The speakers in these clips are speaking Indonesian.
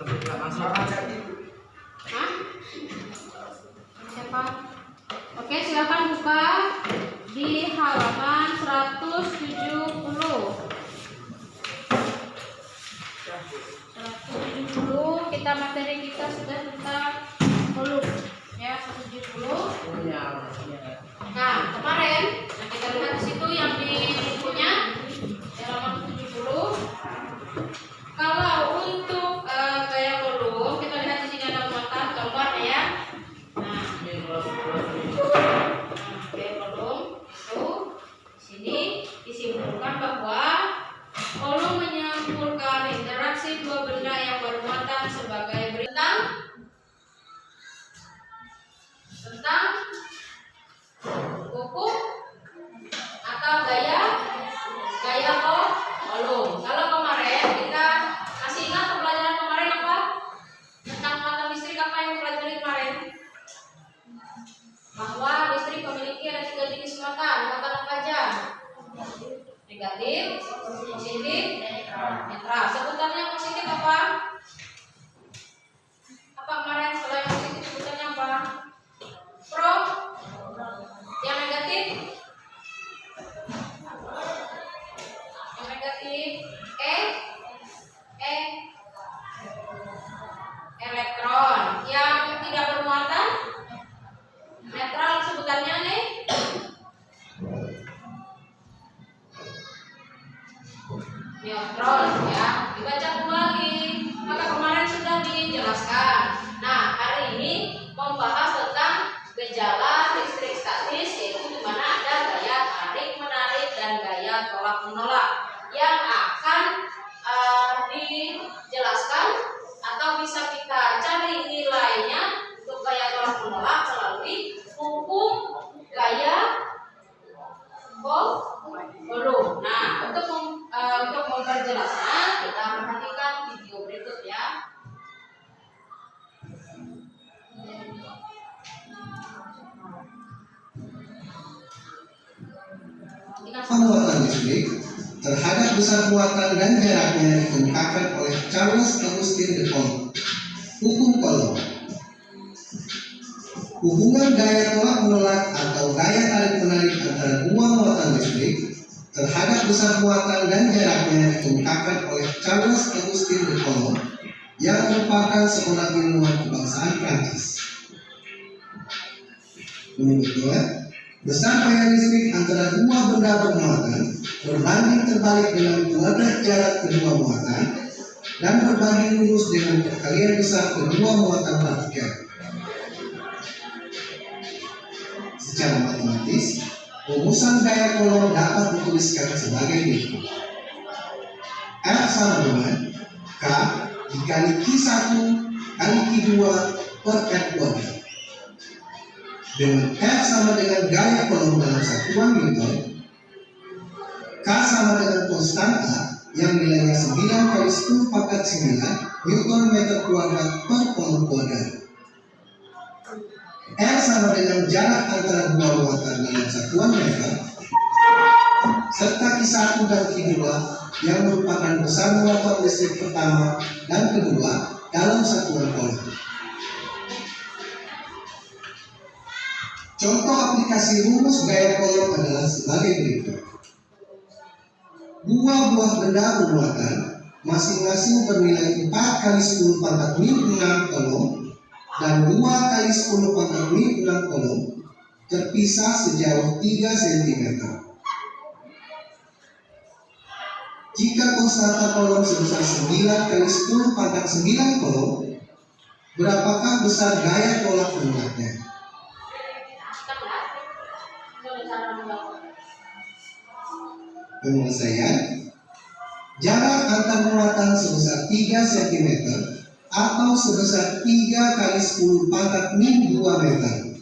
Langsung. Hah? Siapa? Oke, silakan buka di halaman 170. 170 kita materi kita sudah tentang volume ya 170. Nah, kemarin yang kita lihat di situ yang di bukunya di halaman 70. Kalau untuk gaya volume kita lihat di sini ada muatan gambar ya. Nah, gaya volume itu di sini disimpulkan bahwa volume menyimpulkan interaksi dua benda yang bermuatan sebagai tentang hukum atau gaya volume. Kalau kemarin kita masih ingat pembelajaran kemarin apa? Tentang muatan listrik apa yang dipelajari kemarin? Bahwa listrik memiliki ada 3 jenis muatan. Muatan apa aja? Negatif, positif, netral. Sebutannya positif apa? Apa kemarin kalau yang positif sebutannya apa? Pro. Yang negatif? Yang negatif elektron. Yang tidak bermuatan netral sebutannya nih. Neutron ya, dibaca kembali. Maka kemarin sudah dijelaskan. Nah, hari ini membahas tentang gejala listrik statis, yaitu di mana ada gaya tarik menarik dan gaya tolak menolak yang akan dijelaskan atau bisa kita cari nilainya untuk gaya tolak menolak melalui hukum gaya volume. Nah, untuk memperjelasnya kita perhatikan video berikut ya. Muatan listrik terhadap besar muatan dan jaraknya dikemukakan oleh Charles Augustin de Coulomb. Hukum Coulomb. Hubungan gaya tolak menolak atau gaya tarik menarik antara dua muatan listrik terhadap besar muatan dan jaraknya dikemukakan oleh Charles Augustin de Coulomb yang merupakan seorang ilmuwan kebangsaan Prancis. Menurutnya, besar gaya listrik antara dua benda bermuatan berbanding terbalik dengan kuadrat jarak kedua muatan dan berbanding lurus dengan perkalian besar kedua muatan partikel. Secara matematis, rumusan gaya Coulomb dapat dituliskan sebagai berikut. F sama dengan K dikali Q1 kali Q2 per F kuadrat. Dengan F sama dengan gaya Coulomb dalam satuan Newton, K sama dengan konstanta yang nilainya 9 kali 10 pangkat 9 Newton meter kuadrat per Coulomb kuadrat. R sama dengan jarak antara dua muatan dalam satuan meter, serta Q1 dan Q2 yang merupakan besar muatan listrik pertama dan kedua dalam satuan Coulomb. Contoh aplikasi rumus gaya Coulomb adalah sebagai berikut. Dua buah benda bermuatan masing-masing bernilai 4 kali 10 pangkat min 6 Coulomb dan 2 kali 10 pangkat min 6 Coulomb terpisah sejauh 3 cm. Jika konstanta Coulomb sebesar 9 kali 10 pangkat 9 Coulomb, berapakah besar gaya tolak menolaknya? Penyelesaian. Jarak antar muatan sebesar 3 cm atau sebesar 3 kali 10 pangkat min 2 meter.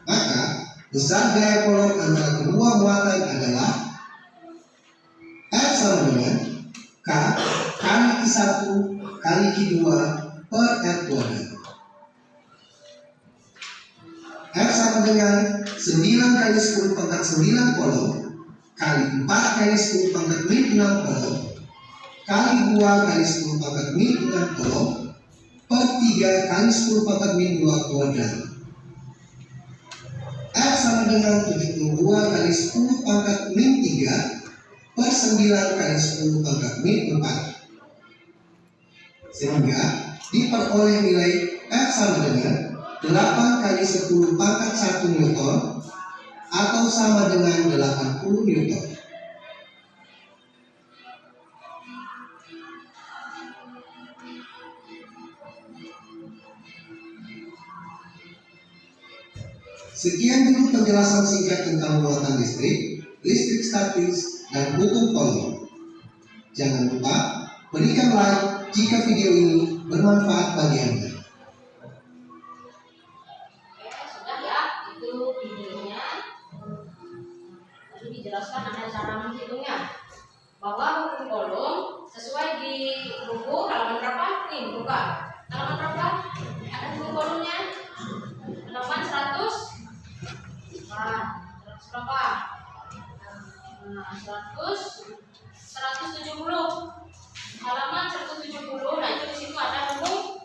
Maka besar gaya Coulomb antara kedua muatan adalah F sama dengan K kali Q1 kali Q2 per F kuadrat. F sama dengan 9 kali 10 pangkat 9 Coulomb kali 4 kali 10 pangkat min 6 Coulomb kali 2 kali 10 pangkat min 6 kolom per 3 kali 10 pangkat min 2 kuadrat. R sama dengan 72 kali 10 pangkat min 3 per 9 kali 10 pangkat min 4. Sehingga diperoleh nilai F sama dengan 8 kali 10 pangkat 1 Newton atau sama dengan 80 Newton. Sekian dulu penjelasan singkat tentang muatan listrik, listrik statis, dan hukum Coulomb. Jangan lupa berikan like jika video ini bermanfaat bagi Anda. Oke, sudah ya, itu videonya. Tadi dijelaskan ada cara menghitungnya. Bahwa hukum Coulomb sesuai di buku halaman berapa? Nih, buka. Halaman berapa? Ada hukum Coulombnya? Halaman 100. Nah, 100 berapa? Nah, 170. Halaman 170. Nah, itu di situ ada hukum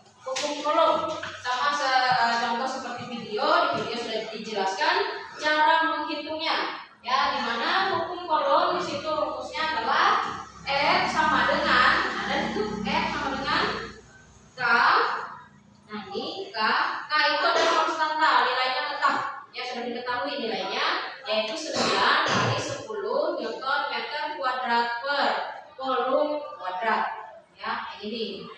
Coulomb. Sama contoh seperti video. Di video sudah dijelaskan cara menghitungnya. Ya, di mana hukum Coulomb di situ rumusnya adalah F sama dengan, ada di situ F sama dengan K. Nah, ini K itu adalah konstanta, nilainya tetap. Ya, sudah diketahui nilainya, yaitu 9 kali 10 Newton meter kuadrat per kolom kuadrat. Ya, kayak gini.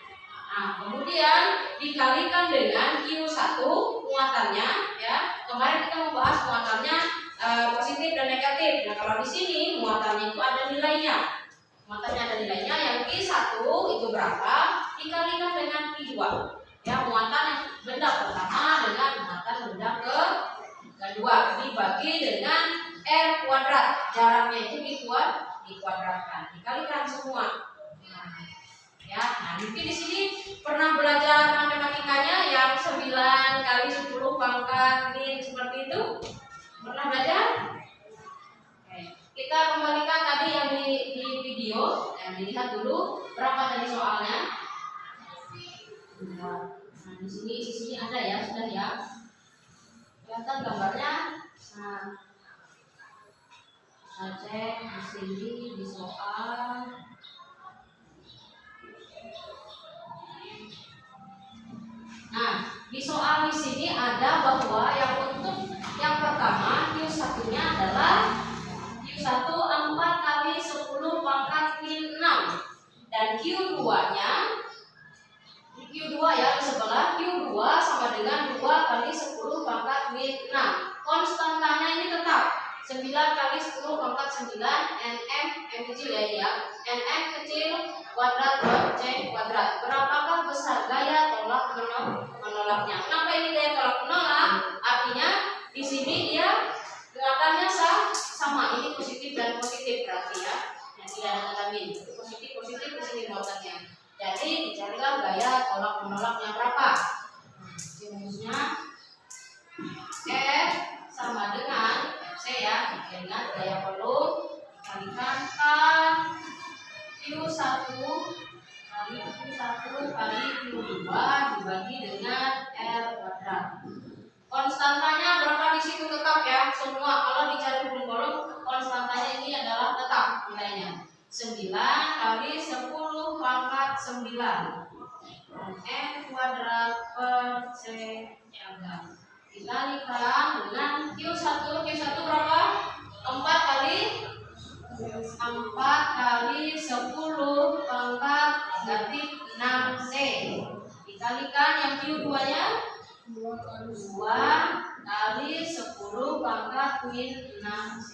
Nah, kemudian dikalikan dengan Q1 muatannya. Ya, kemarin kita membahas muatannya positif dan negatif. Nah, kalau di sini muatannya itu ada nilainya. Muatannya ada nilainya, yang Q1 itu berapa? Dikalikan dengan Q2. Ya, muatan benda pertama dengan muatan benda kedua dibagi dengan R kuadrat. Jaraknya itu dikuadratkan. Dikalikan semua. Ya, nah mungkin di sini pernah belajar matematikanya yang 9 kali 10 pangkat min seperti itu. Pernah belajar? Oke. Kita kembalikan tadi yang di video, yang dilihat dulu berapa tadi soalnya. Nah, di sini ada ya, sudah ya. Kelihatan gambarnya. Nah, saya cek di sini di soal. Nah, di soal di sini ada bahwa yang untuk yang pertama Q1-nya adalah Q1 4 kali 10 pangkat min 6 dan Q2-nya Q2 ya di sebelah Q2 sama dengan 2 kali 10 pangkat min 6. Konstantanya ini tetap 9 kali 10 pangkat 9 nm kecil ya, nm kecil kuadrat per c kuadrat. Berapakah besar gaya tolak menolaknya? Kenapa ini gaya tolak menolak? Artinya di sini dia muatannya sama, ini positif dan positif berarti ya. Yang tidak ada tanda min, positif di sini muatannya. Jadi dicarilah gaya tolak menolaknya berapa. Rumusnya F sama dengan FC ya, dengan gaya Coulomb kalikan K Q1 kali Q2 dibagi dengan R kuadrat. Konstantanya berapa di situ tetap ya, semua kalau dicari hukum Coulomb konstantanya ini adalah tetap nilainya 9 kali 10 pangkat 9 M kuadrat per C kuadrat dikalikan dengan Q1 berapa? 4 kali 10 pangkat negatif 6C dikalikan yang Q2 nya 2 kali 10 pangkat min 6C.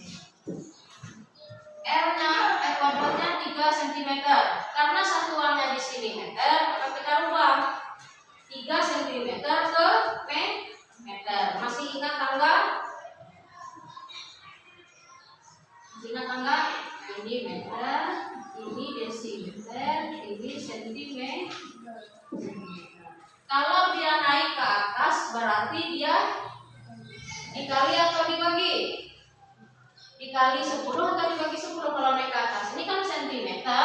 R-nya kuadratnya 3 cm. Karena satuannya di sini meter, maka kita rubah 3 cm ke meter. Masih ingat tangga? Ini meter, ini desimeter, ini cm. Kalau dia naik ke atas berarti dia dikali atau dibagi? Dikali 10 atau dibagi 10 kalau naik ke atas. Ini kan cm ke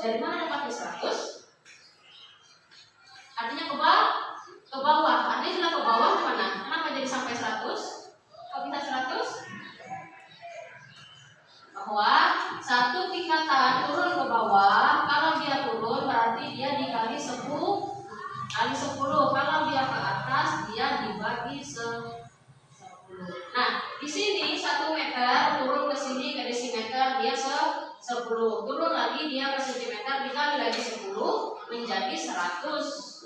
Dari mana dapatnya 100? Artinya ke bawah. Artinya sudah ke bawah mana? Kenapa jadi sampai 100? Kok bisa 100? Bahwa satu tingkatan turun ke bawah, kalau dia turun berarti dia dikali 10 kali 10. Kalau dia ke atas dia dibagi 10. Nah, di sini 1 meter turun ke sini ke desimeter dia 10. Turun lagi dia ke sentimeter dikali lagi 10 menjadi 100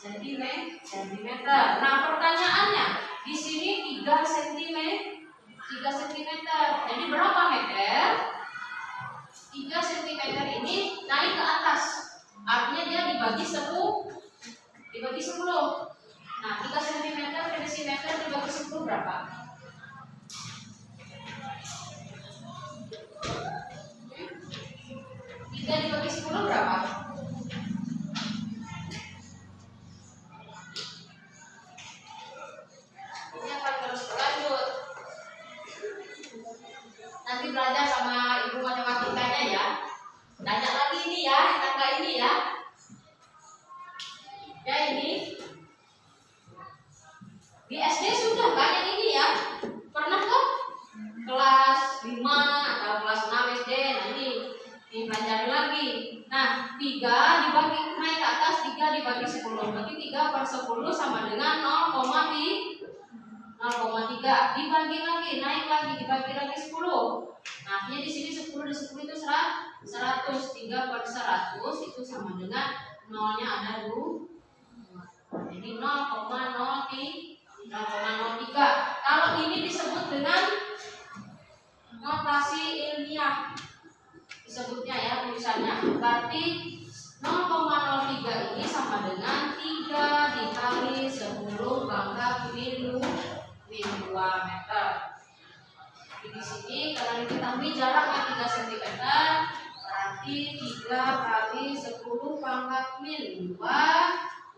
sentimeter. Nah, pertanyaannya di sini 3 cm. Jadi berapa meter? 3 cm ini naik ke atas. Artinya dia dibagi 10. Nah, 3 cm ke desimeter dibagi 10 berapa? 3 dibagi 10 berapa? Ini akan terus berlanjut. Nanti belajar sama ibu matematikanya ya. Tanya lagi ini ya, tangga ini ya. Ya ini. Di SD sudah kan yang ini ya. Pernah kan? Kelas 5 atau kelas 6 SD. Nah ini dipelajari lagi. Nah, 3 dibagi naik ke atas 3 dibagi 10. Berarti 3 per 10 sama dengan 0,3 dibagi lagi, naik lagi, dibagi lagi 10. Nah, artinya di sini 10 dan 10 itu 100. 3 per 100 itu sama dengan nolnya ada 2. Jadi 0,03. Kalau ini disebut dengan notasi ilmiah. Disebutnya ya tulisannya. Berarti 0,03 ini sama dengan 3 dikali 10 pangkat min 2 meter. Jadi di sini kalau diketahui jaraknya 3 cm, berarti 3 kali 10 pangkat min 2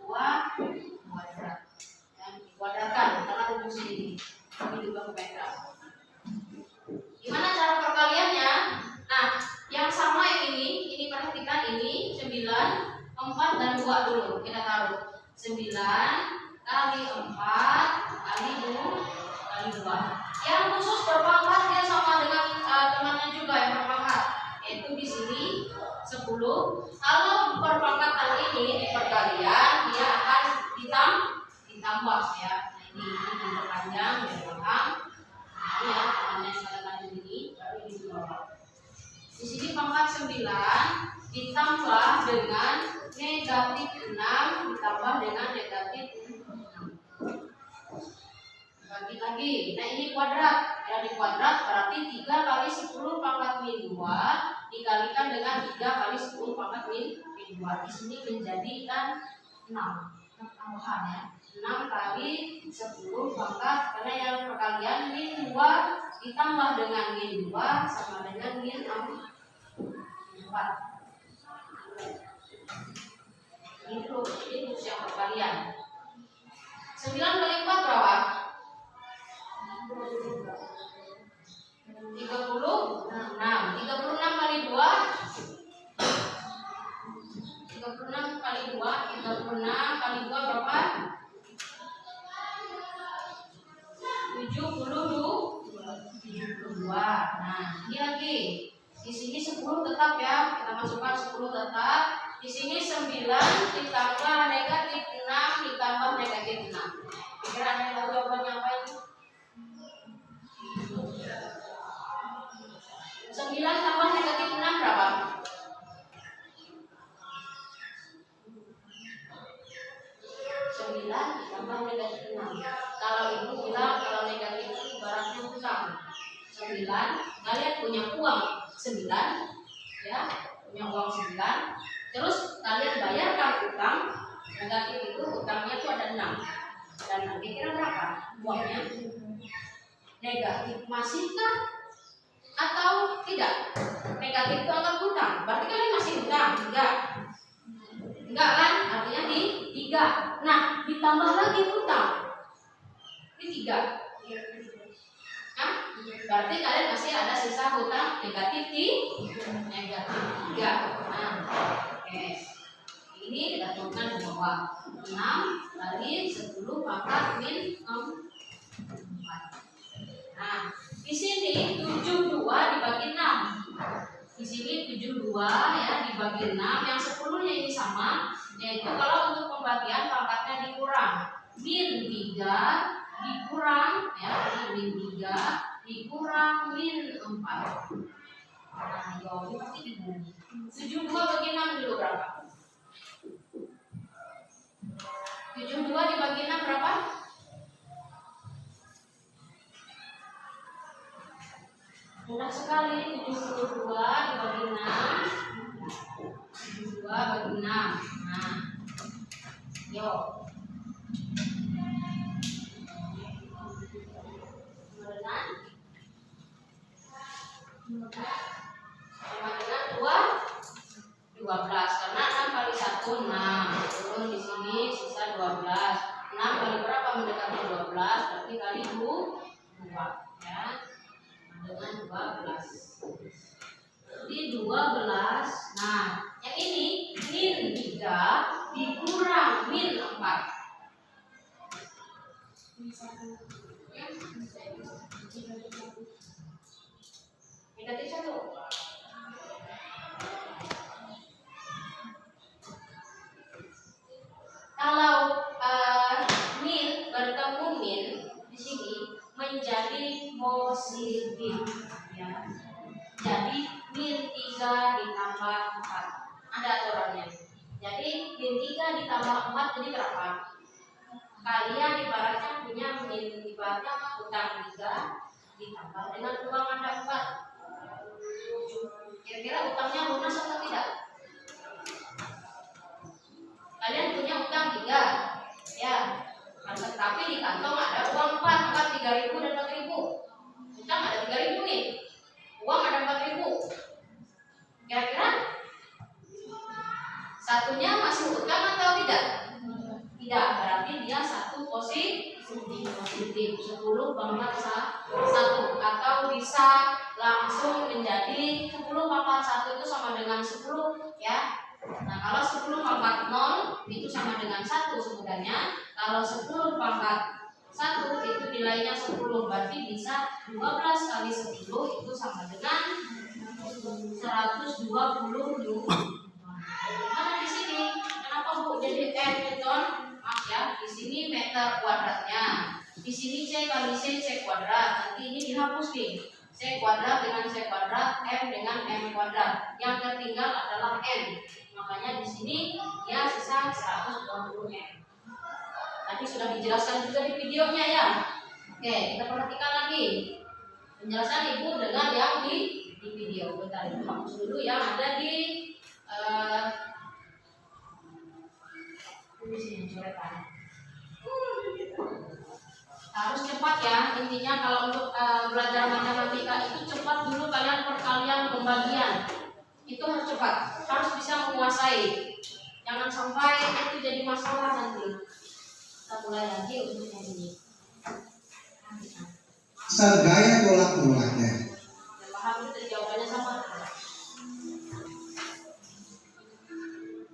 kuadrat. Yang dikuadratkan karena rumus ini 2 meter. Gimana cara perkaliannya? Nah, yang sama yang ini perhatikan ini 9, 4 dan 2 dulu. Kita taruh 9 kali 4 kali 2. Yang khusus berpangkat dia sama dengan temannya juga yang berpangkat. Yaitu di sini 10. Kalau perpangkatan ini di perkalian dia akan ditambah ya. Nah, ini diperpanjang biar paham. Ini ya temannya sekalian ini baru di bawah. Di sini pangkat 9 ditambah dengan negatif 6 ditambah dengan negatif 6. Bagi lagi. Nah, ini kuadrat. Yang di kuadrat berarti 3 kali 10 pangkat min 2 dikalikan dengan 3 kali 10 pangkat min 2. Di sini menjadi kan 6. Tambahan ya. 6 kali 10 pangkat karena yang perkalian min 2 ditambah dengan min 2 sama dengan min 4. Itu yang perkalian. 9 kali 4 berapa? 36. 36 kali 2 berapa? 72. Nah, ini lagi. Di sini 10 tetap ya. Kita masukkan 10 tetap. Di sini 9 ditambah negatif 6 ditambah negatif 6. Kira ada yang tahu jawabannya apa ini? 9 tambah negatif 6 berapa? 9 tambah negatif 6. Kalau ibu bilang kalau negatif itu ibaratnya utang. 9, kalian punya uang 9 ya, punya uang 9. Terus kalian bayarkan utang. Negatif itu utangnya itu ada 6. Dan nanti kira berapa uangnya? Negatif masihkah atau tidak? Negatif itu akan utang. Berarti kalian masih utang? Enggak kan? Artinya di 3. Nah, ditambah lagi utang. Ini 3. Hah? Berarti kalian masih ada sisa hutang negatif 3. Nah, oke. Ini kita turunkan ke bawah. 6 kali 10 pangkat min 4. Nah, di sini 72 dibagi 6. Di sini 72 ya dibagi 6, yang 10-nya ini sama, yaitu kalau untuk pembagian pangkatnya dikurang. Min 3 dikurang ya, min 3 dikurang min 4. Nah, jawabannya pasti dibagi. 72 bagi 6 dulu berapa? 72 dibagi 6 berapa? Mudah sekali, 72 dibagi 6. 72 bagi 6. Nah, yuk. Sama dengan 12, karena 6 kali 1 6. Turun di sini sisa 12. 6 kali berapa mendekati 12? Berarti kali 2 ya. Dengan 12. Jadi 12. Nah, yang ini min 3 dikurang min 4. Negatif 1. Kalau min bertemu min di sini menjadi positif ya. Jadi min 3 ditambah 4. Ada aturannya. Jadi min 3 ditambah 4 jadi berapa? Kalian ibaratnya punya min, ibaratnya utang 3 ditambah dengan uang ada 4. Kira-kira utangnya lunas atau tidak? Kalian punya utang 3 ya, tapi di kantong ada uang 4, 3.000 dan 4.000. Utang ada 3.000 nih, uang ada 4.000. Kira-kira satunya masih utang atau tidak? Tidak, berarti dia satu positif. 10 pangkat 1, atau bisa langsung menjadi 10 pangkat 1 itu sama dengan 10 ya. Nah, kalau 10 pangkat 0 itu sama dengan 1 sebenarnya. Kalau 10 pangkat 1 itu nilainya 10, berarti bisa 12 kali 10 itu sama dengan 120 Mana di sini? Kenapa Bu jadi N Newton? Maaf ya, di sini meter kuadratnya. Di sini C kali C kuadrat. Nanti ini dihapus nih. C kuadrat dengan C kuadrat, M dengan M kuadrat. Yang tertinggal adalah N. Makanya di sini ya sisa 120 M. Tadi sudah dijelaskan juga di videonya ya. Oke, kita perhatikan lagi penjelasan Ibu dengan yang di video. Bentar, Ibu hapus dulu yang ada di harus cepat ya. Intinya kalau untuk belajar matematika itu cepat dulu, kalian perkalian pembagian itu harus cepat, harus bisa menguasai. Jangan sampai itu jadi masalah nanti. Kita mulai lagi untuk yang ini. Gaya tolak menolaknya. Paham itu jawabannya sama.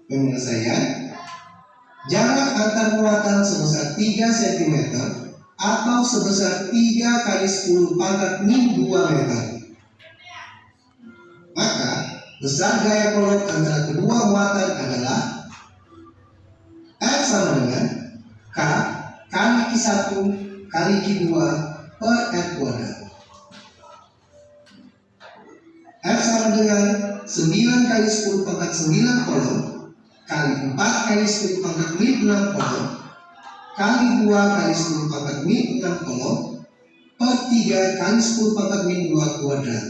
Penyelesaian. Jarak antar muatan sebesar 3 cm atau sebesar 3 kali 10 pangkat min 2 meter. Maka besar gaya kolot antara kedua muatan adalah F sama dengan K kali Q1 kali Q2 per F kuadrat. F sama dengan 9 kali 10 pangkat 9 kolom kali 4 kali 10 pangkat min 6 kolom kali 2 kali 10 pangkat min 6 kolom per 3 kali 10 pangkat min 2 kuadrat.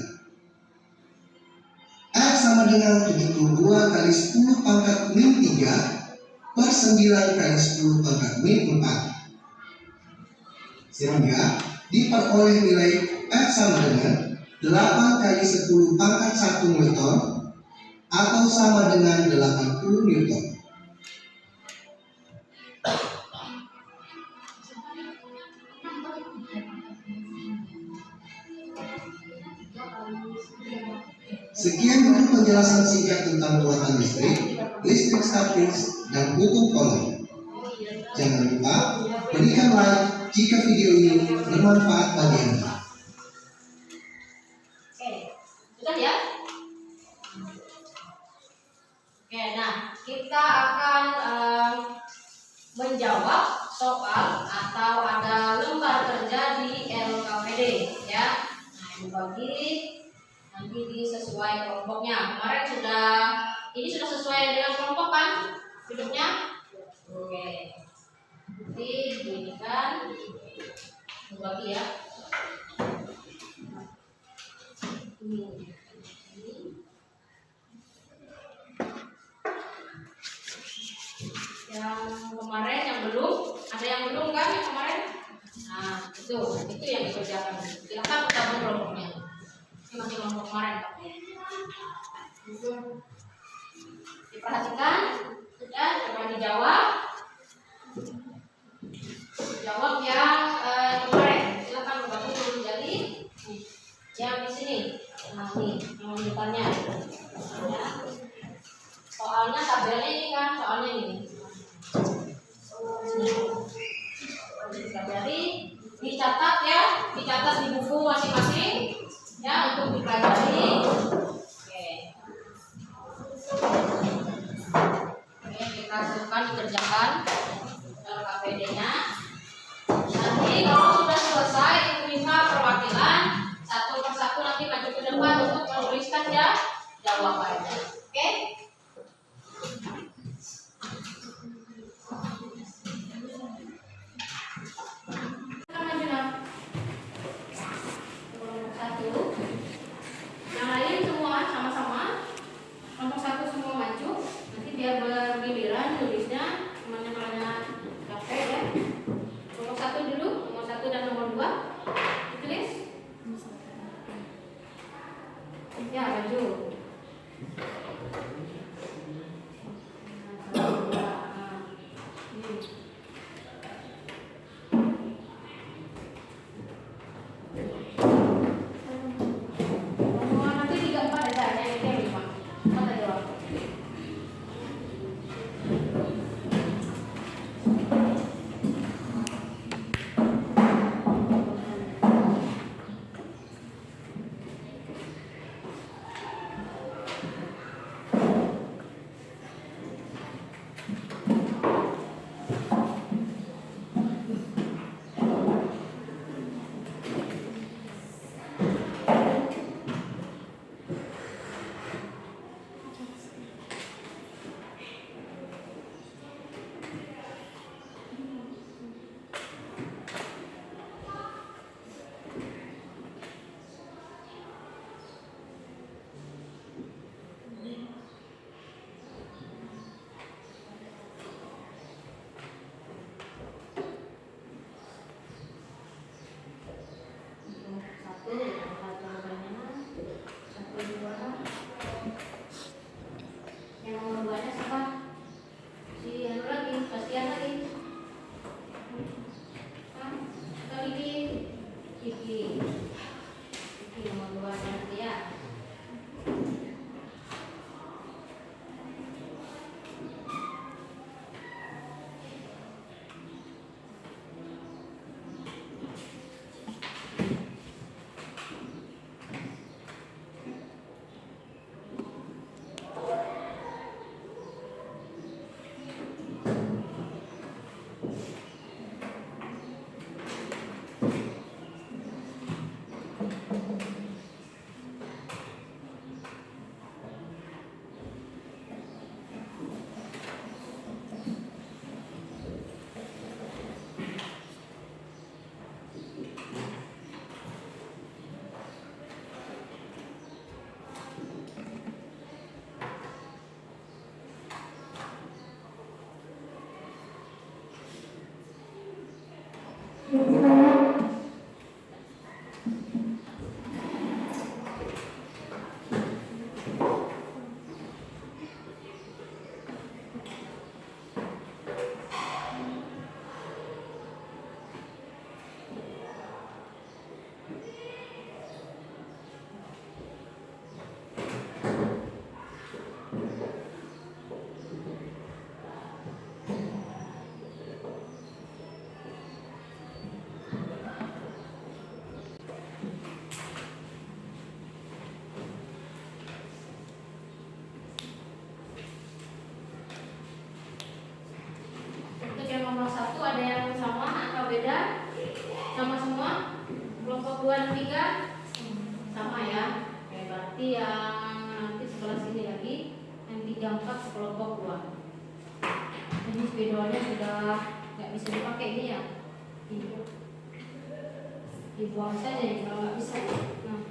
F sama dengan 72 kali 10 pangkat min 3 per 9 kali 10 pangkat min 4. Sehingga diperoleh nilai F sama dengan 8 kali 10 pangkat 1 Newton atau sama dengan 80 Newton. Sekian dulu penjelasan singkat tentang muatan listrik, listrik statis, dan hukum Coulomb. Jangan lupa berikan like jika video ini bermanfaat bagi Anda. Oke, sudah ya? Oke, nah kita akan menjawab soal atau ada lembar kerja di LKPD ya. Nah, dibagi nanti disesuai kelompoknya. Kemarin ini sudah sesuai dengan kelompok kan? Hidupnya? Oke. Nanti diberikan dibagi ya. Yang kemarin yang belum, ada yang belum kan yang kemarin? Nah, itu yang dikerjakan. Silakan gabung kelompoknya. Ini masih kelompok kemarin Pak. Diperhatikan, sudah coba dijawab. Jawab yang kemarin. Silakan bergabung dulu jadi yang di sini. Nah, nih yang lanjutannya. Ya. Soalnya tabelnya ini kan, soalnya ini. Jadi dicatat ya, dicatat di buku masing-masing ya untuk dipelajari. Oke, kita silakan dikerjakan LKPD-nya. Nanti kalau sudah selesai minta perwakilan satu persatu nanti maju ke depan untuk menuliskan ya jawabannya. Oke? Yang lain semua sama-sama. Kelompok satu semua maju. Nanti biar bergiliran tulisnya. Temannya banyak capek ya. Nomor satu dulu, nomor satu dan nomor dua ditulis. Ya maju. Nanti 3, 4 ada yang 5. Apa jawab? 34 kelompok 2. Ini spidolnya sudah nggak bisa dipakai ini ya. Dibuang saja ya kalau nggak bisa. Nah.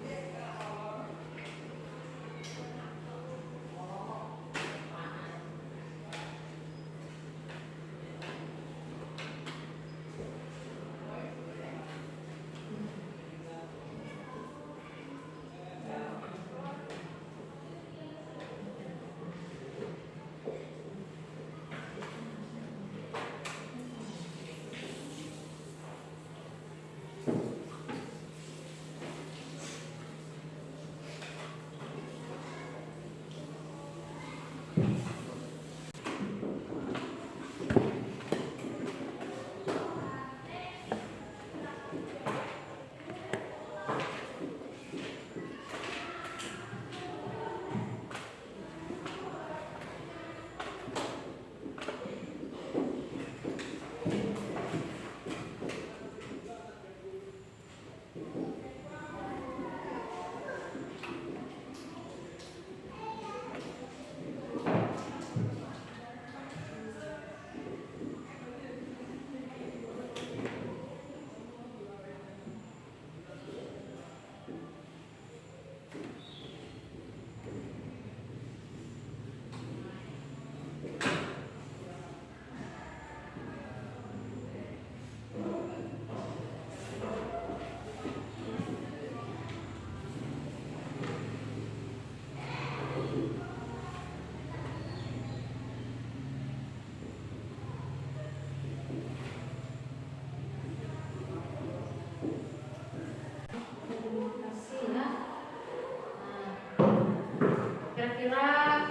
Kira-kira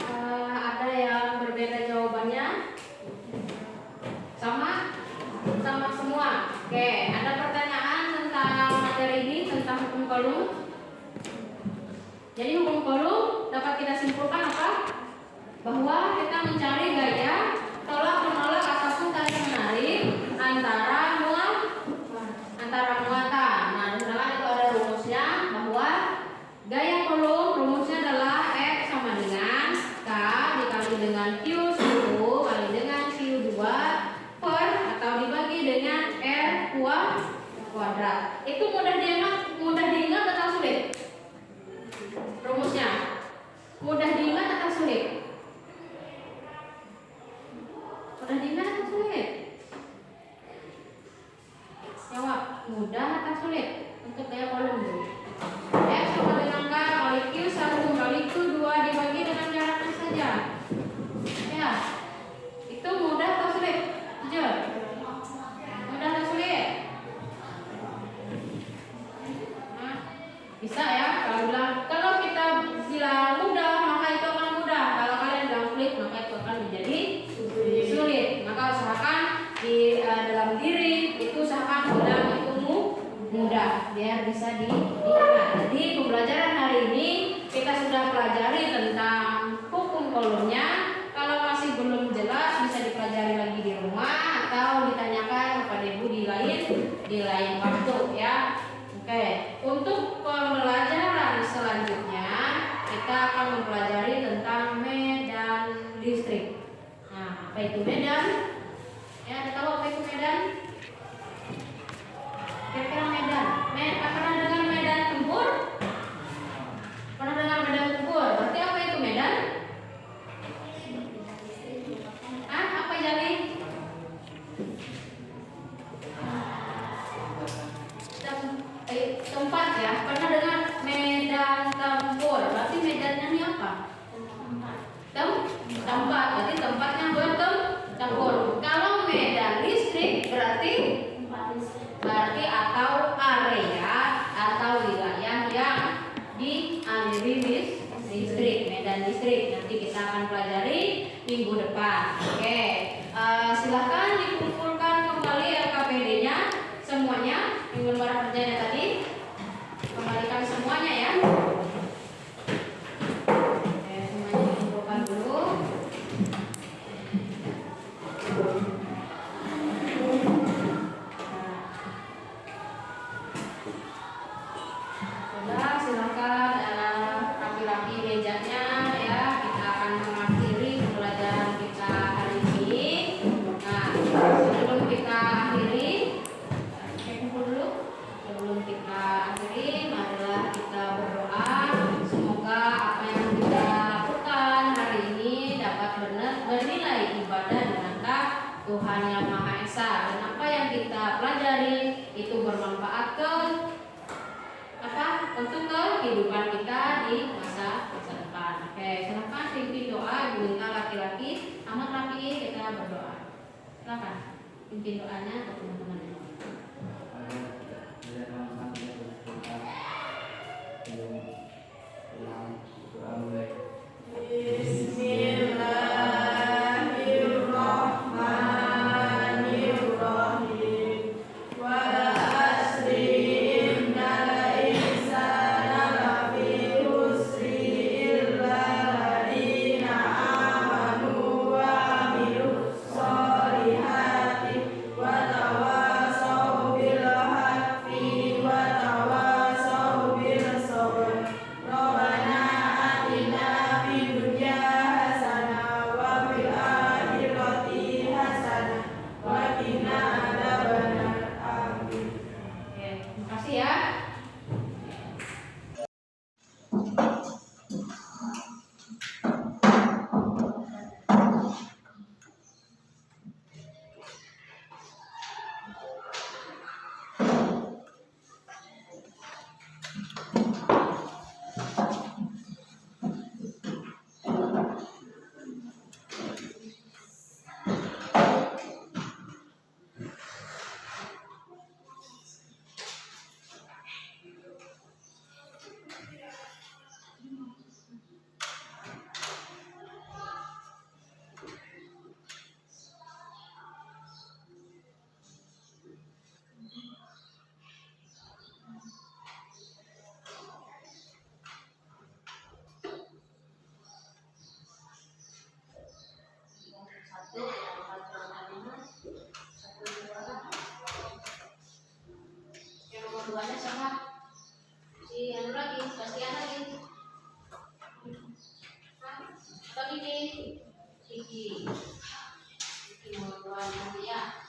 ada yang berbeda jawabannya? Sama? Sama semua. Oke, ada pertanyaan tentang materi ini, tentang hukum Coulomb. Jadi hukum Coulomb dapat kita simpulkan apa? Bahwa kita mencari gaya tolak menolak ataupun tarik menarik antara muatan. Nah, sedangkan itu ada rumusnya bahwa gaya Coulomb rumusnya adalah F sama dengan K dikali dengan Q1 kali dengan Q2 per atau dibagi dengan R kuadrat. Itu mudah diingat atau sulit? Rumusnya mudah diingat atau sulit? Mudah diingat atau sulit? Jawab, mudah atau sulit untuk gaya Coulomb? F sama dengan K kali Q1 kali Q2 dibagi dengan jaraknya saja. Ya, itu mudah atau sulit? Jujur, mudah atau sulit? Nah, bisa ya. Kalau kita bilang mudah, maka itu akan mudah. Kalau kalian bilang sulit, maka itu akan menjadi sulit. Maka usahakan di dalam diri itu usahakan bilang itu mudah biar bisa diingat. Jadi pembelajaran hari ini kita sudah pelajari tentang hukum Coulombnya. Kalau masih belum jelas bisa dipelajari lagi di rumah atau ditanyakan kepada ibu di lain waktu ya. Oke, untuk pembelajaran selanjutnya kita akan mempelajari tentang medan listrik. Nah, apa itu medan? Ya, ada tahu apa itu medan? Kira-kira medan. Pernah dengar medan tempur? Pernah dengar medan tempur? Berarti apa itu medan? Apa jadi? Tempat ya. Pernah dengar medan tempur? Berarti medannya ini apa? Tempat. Berarti tempatnya bertempur. Kalau medan listrik berarti atau area atau wilayah yang dialiri listrik, medan listrik. Nanti kita akan pelajari minggu depan. Oke, silahkan dikumpulkan kembali LKPD-nya semuanya, minggu lembar kerjanya tadi. Kembalikan semuanya ya. Oke, semuanya dikumpulkan dulu. Silakan rapi-rapi mejanya ya, kita akan mengakhiri Tuhan Yang Maha Esa, dan apa yang kita pelajari itu bermanfaat untuk kehidupan kita di masa depan. Oke, silakan pimpin doa. Ibu minta laki-laki amat rapi kita berdoa. Silakan pimpin doanya ke teman-teman. Keduanya sama si anu lagi, kasihan lagi. Apa Kiki mau keluar nanti ya.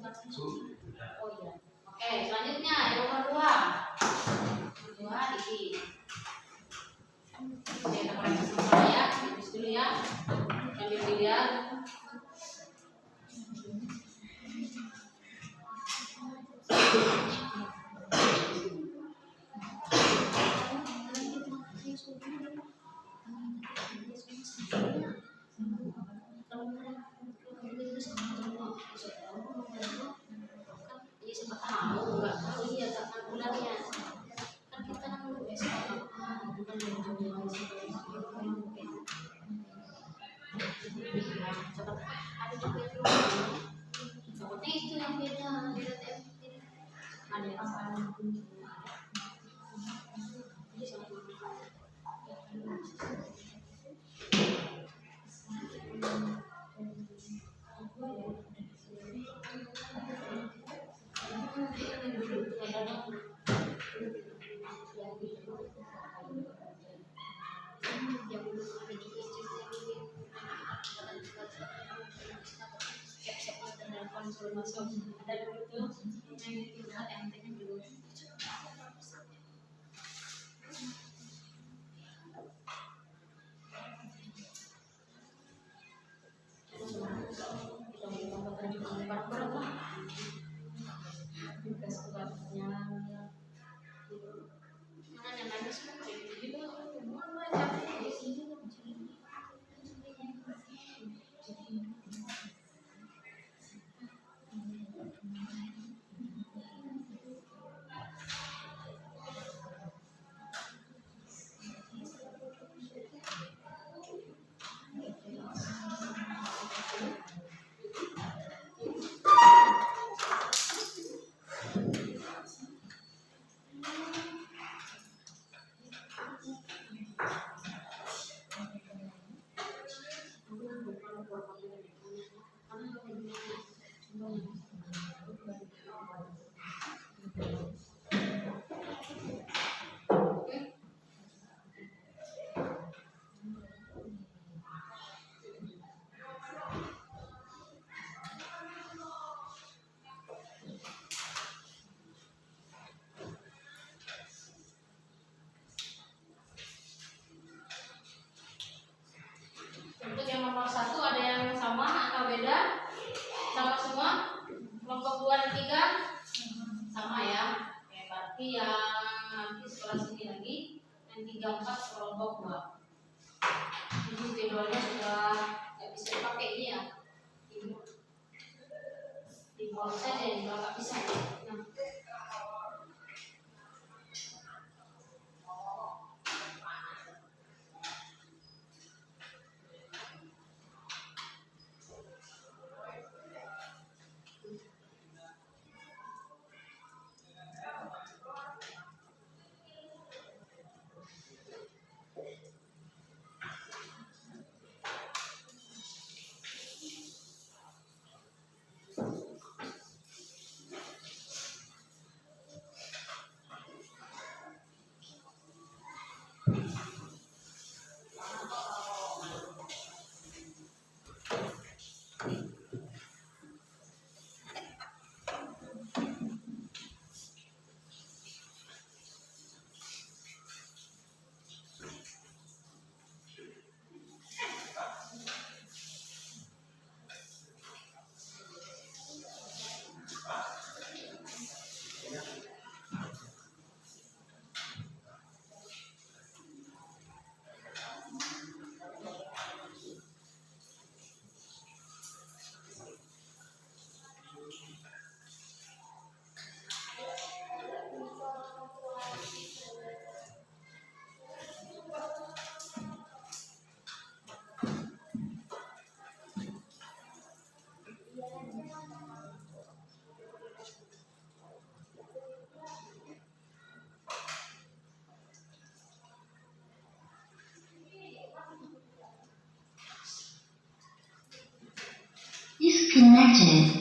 Oh iya. Oke, selanjutnya yang nomor 2. Nomor 2 Diki. Saya koreksi sama ya, tulis dulu ya. Sambil dilihat. Itu yang beda ada yang salah. Untuk yang nomor 1 ada yang sama atau beda? Sama semua? Kelompok 2 dan 3 sama ya. Oke, berarti yang nanti setelah sini lagi yang 3, 4 kelompok 2. Ini jadwalnya sudah nggak bisa dipakai ini ya. Dibuang saja ini kalau nggak bisa ya. Nah. Disconnected.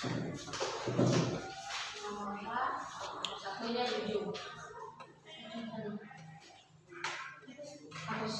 Nomor 4, satunya 7. Hapus.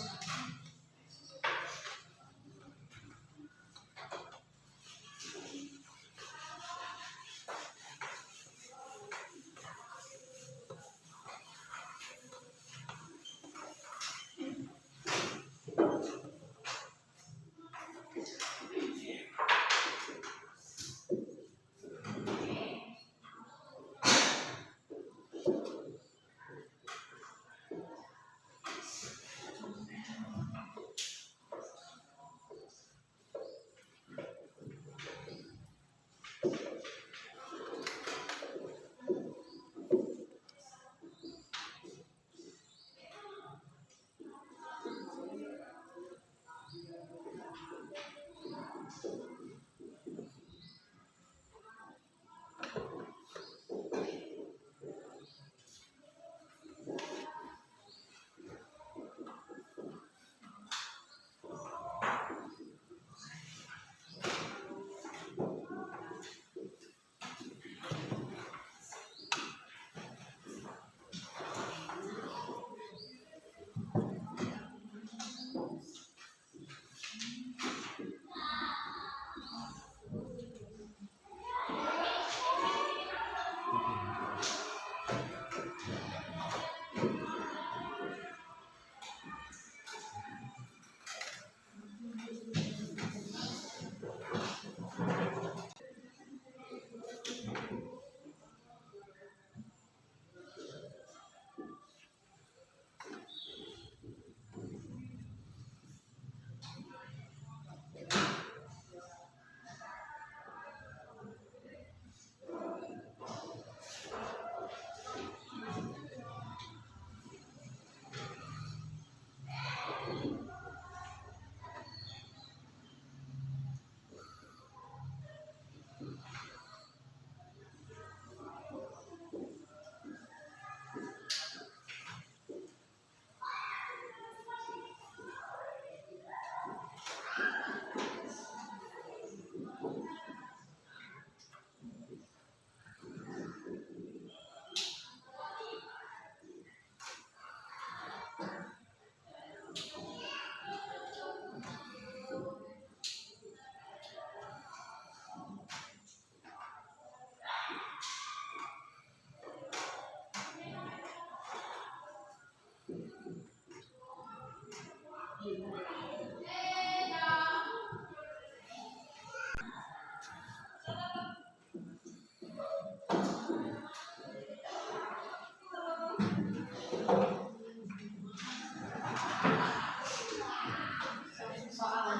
Soal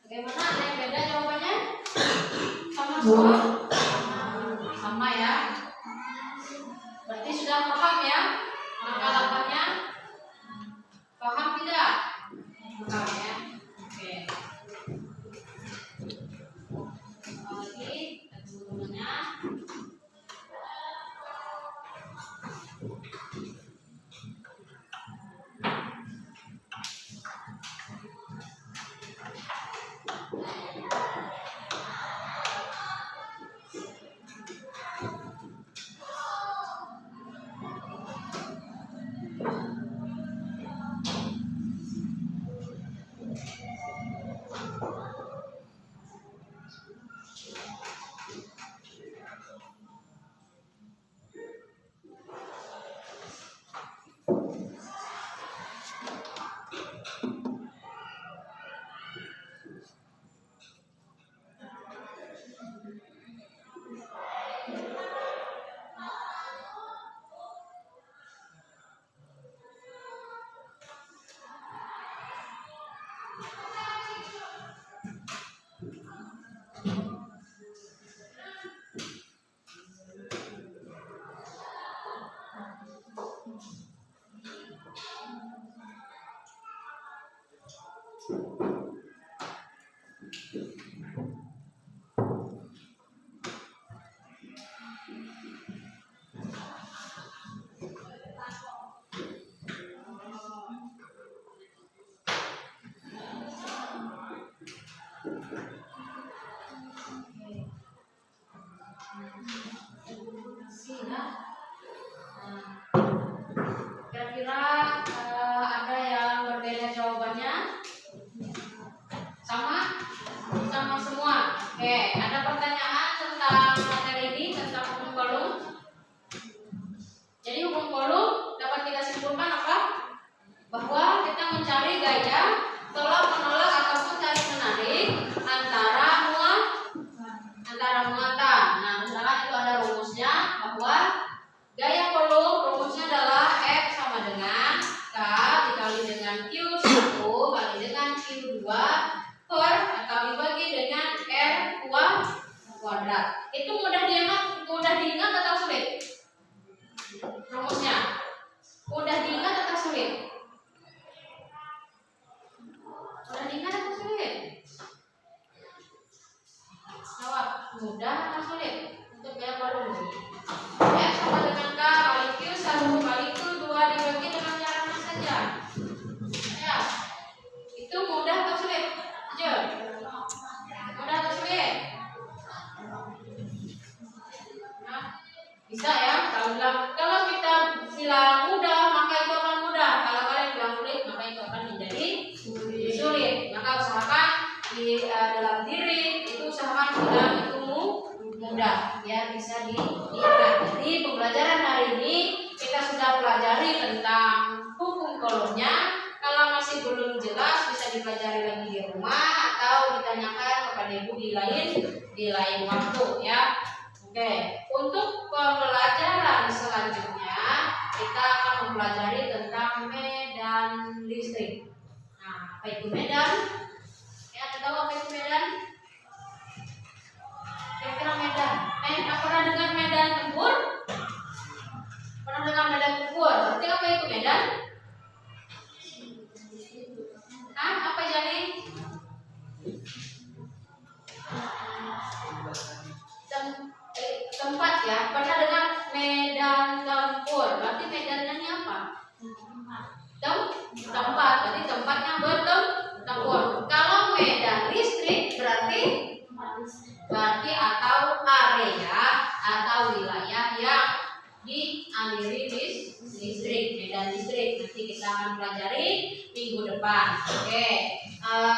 bagaimana? Ada yang beda jawabannya? Sama semua? Sama ya. Berarti sudah paham ya langkah-langkahnya? Paham tidak? Paham ya. Oke. Lagi teman-temannya. tolak menolak ataupun tarik menarik antara muatan. Nah, misalkan itu ada rumusnya bahwa gaya kolom rumusnya adalah F sama dengan K dikali dengan Q1 kali dengan Q2 per atau dibagi dengan R kuadrat. Itu mudah diingat atau sulit? Rumusnya mudah diingat atau sulit? Mudah diingat atau sulit? Jawab, mudah atau sulit? Untuk gaya kolom F sama dengan K kali Q1 kali Q2 dibagi dengan cara mana saja? Ya, itu mudah atau sulit? Jujur, mudah atau sulit? Nah, bisa ya. Kalau kita bilang mudah maka itu akan mudah. Kalau kalian bilang sulit maka itu akan menjadi sulit. Maka usahakan di dalam diri itu usahakan bilang itu mudah ya, bisa diingat. Jadi pembelajaran hari ini kita sudah pelajari tentang hukum kolomnya. Kalau masih belum jelas bisa dipelajari lagi di rumah atau ditanyakan kepada ibu di lain waktu ya. Oke, untuk pembelajaran selanjutnya kita akan mempelajari tentang medan listrik. Nah, apa itu medan? Ya, tahu apa itu medan? Kira-kira medan. Pernah dengar medan tempur? Pernah dengar medan tempur? Berarti apa itu medan? Apa jadi? Tempat ya. Pernah dengar medan tempur? Berarti medannya ini apa? Tempat. Berarti tempatnya bertempur. Kalau medan listrik berarti atau area atau wilayah yang dialiri listrik, medan listrik. Nanti kita akan pelajari minggu depan. Oke,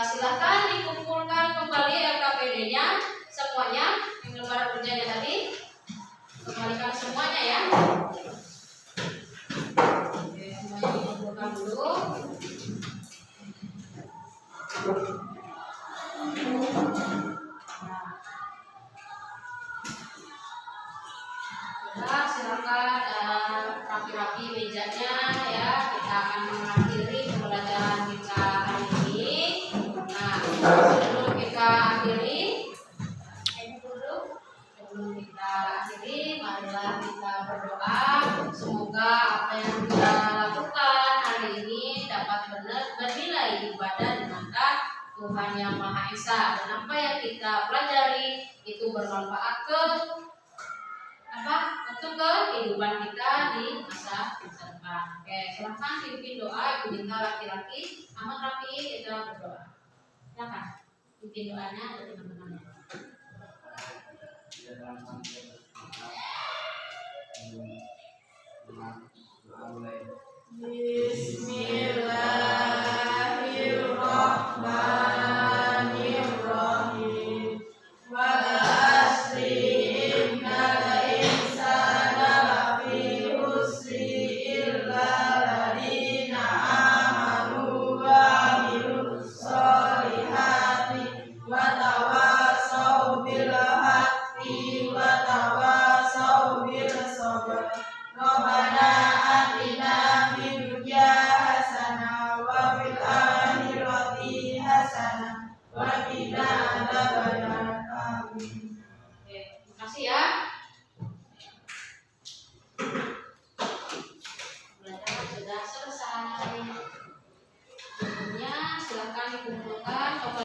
silahkan dikumpulkan kembali LKPD-nya semuanya, yang lembar kerjanya tadi. Kembalikan semuanya ya. Oke, semuanya dikumpulkan dulu. Silakan rapi-rapi mejanya ya. Kita akan mengakhiri pembelajaran kita hari ini. Nah, sebelum kita akhiri, marilah kita berdoa. Semoga apa yang kita lakukan hari ini dapat bernilai ibadah di mata Tuhan Yang Maha Esa, dan apa yang kita pelajari itu bermanfaat untuk kehidupan kita di masa depan. Oke, silahkan pimpin doa. Ibu Dinta laki-laki, amat rapi kita berdoa. Silahkan pimpin doanya dari teman-teman. Bismillahirrahmanirrahim. Wal asri innal insana lafi khusri illa alladziina aamanu wa 'amilus sholihati wa tawassaw bil haqqi wa tawassaw bil sabr. Rabbana atina fid dunya hasanah wa fil akhirati hasanah wa qina